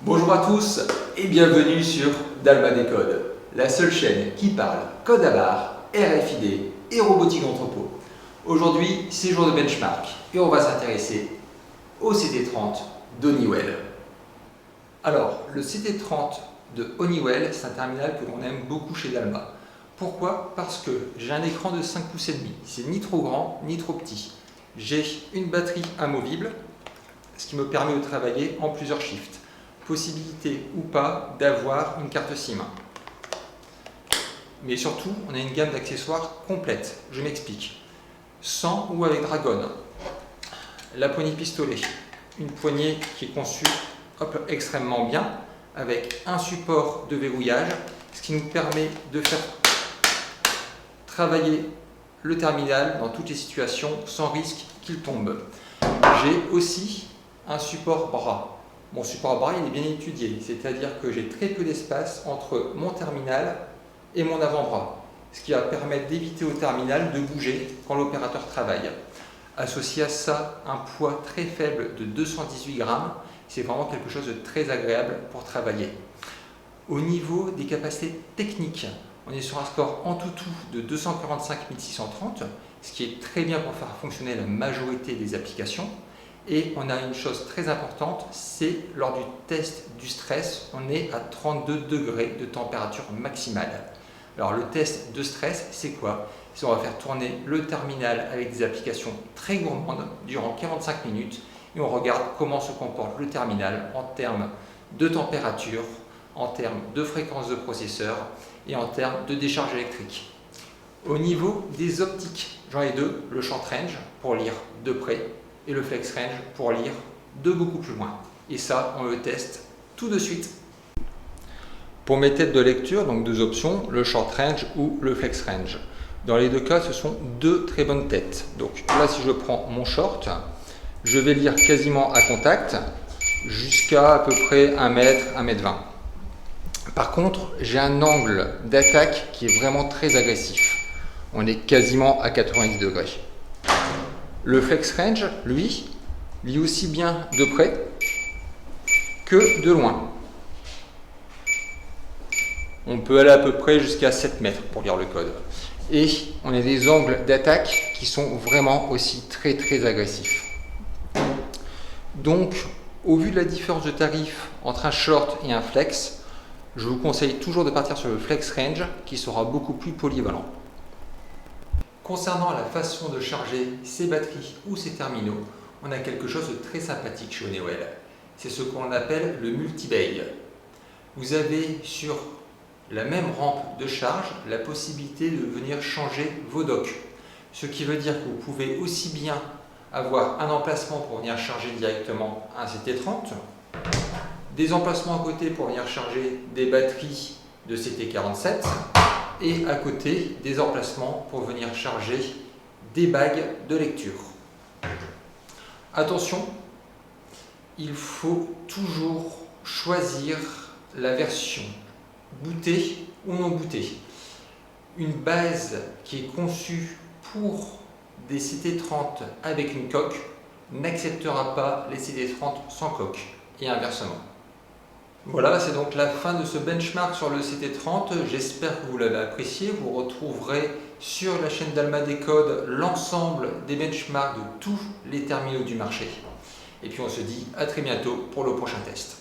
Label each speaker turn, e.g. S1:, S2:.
S1: Bonjour à tous et bienvenue sur Dalma Décode, la seule chaîne qui parle code à barre, RFID et robotique d'entrepôt. Aujourd'hui, c'est jour de benchmark et on va s'intéresser au CT30 d'Honeywell. Alors, le CT30 de Honeywell, c'est un terminal que l'on aime beaucoup chez Dalma. Pourquoi? Parce que j'ai un écran de 5 pouces et demi, c'est ni trop grand ni trop petit. J'ai une batterie amovible, ce qui me permet de travailler en plusieurs shifts. Possibilité ou pas d'avoir une carte SIM. Mais surtout, on a une gamme d'accessoires complète. Je m'explique. Sans ou avec Dragon. La poignée pistolet. Une poignée qui est conçue extrêmement bien, avec un support de verrouillage, ce qui nous permet de faire travailler le terminal dans toutes les situations sans risque qu'il tombe. J'ai aussi un support bras. Mon support bras il est bien étudié, c'est-à-dire que j'ai très peu d'espace entre mon terminal et mon avant-bras, ce qui va permettre d'éviter au terminal de bouger quand l'opérateur travaille. Associé à ça, un poids très faible de 218 grammes, c'est vraiment quelque chose de très agréable pour travailler. Au niveau des capacités techniques, on est sur un score en tout de 245 630, ce qui est très bien pour faire fonctionner la majorité des applications. Et on a une chose très importante, c'est lors du test du stress, on est à 32 degrés de température maximale. Alors le test de stress, c'est quoi? C'est on va faire tourner le terminal avec des applications très gourmandes durant 45 minutes et on regarde comment se comporte le terminal en termes de température, en termes de fréquence de processeur et en termes de décharge électrique. Au niveau des optiques, j'en ai deux, le short range pour lire de près et le flex range pour lire de beaucoup plus loin. Et ça, on le teste tout de suite. Pour mes têtes de lecture, donc deux options, le short range ou le flex range. Dans les deux cas, ce sont deux très bonnes têtes. Donc là, si je prends mon short, je vais lire quasiment à contact jusqu'à à peu près 1 mètre, 1 mètre 20. Par contre, j'ai un angle d'attaque qui est vraiment très agressif. On est quasiment à 90 degrés. Le flex range, lui, lit aussi bien de près que de loin. On peut aller à peu près jusqu'à 7 mètres pour lire le code. Et on a des angles d'attaque qui sont vraiment aussi très agressifs. Donc, au vu de la différence de tarif entre un short et un flex, je vous conseille toujours de partir sur le flex range qui sera beaucoup plus polyvalent. Concernant la façon de charger ces batteries ou ces terminaux, on a quelque chose de très sympathique chez Honeywell. C'est ce qu'on appelle le multi-bay. Vous avez sur la même rampe de charge la possibilité de venir changer vos docks. Ce qui veut dire que vous pouvez aussi bien avoir un emplacement pour venir charger directement un CT30, des emplacements à côté pour venir charger des batteries de CT47, et à côté des emplacements pour venir charger des bagues de lecture. Attention, il faut toujours choisir la version bootée ou non bootée. Une base qui est conçue pour des CT30 avec une coque n'acceptera pas les CT30 sans coque et inversement. Voilà, c'est donc la fin de ce benchmark sur le CT30. J'espère que vous l'avez apprécié. Vous retrouverez sur la chaîne Dalma Décode l'ensemble des benchmarks de tous les terminaux du marché. Et puis on se dit à très bientôt pour le prochain test.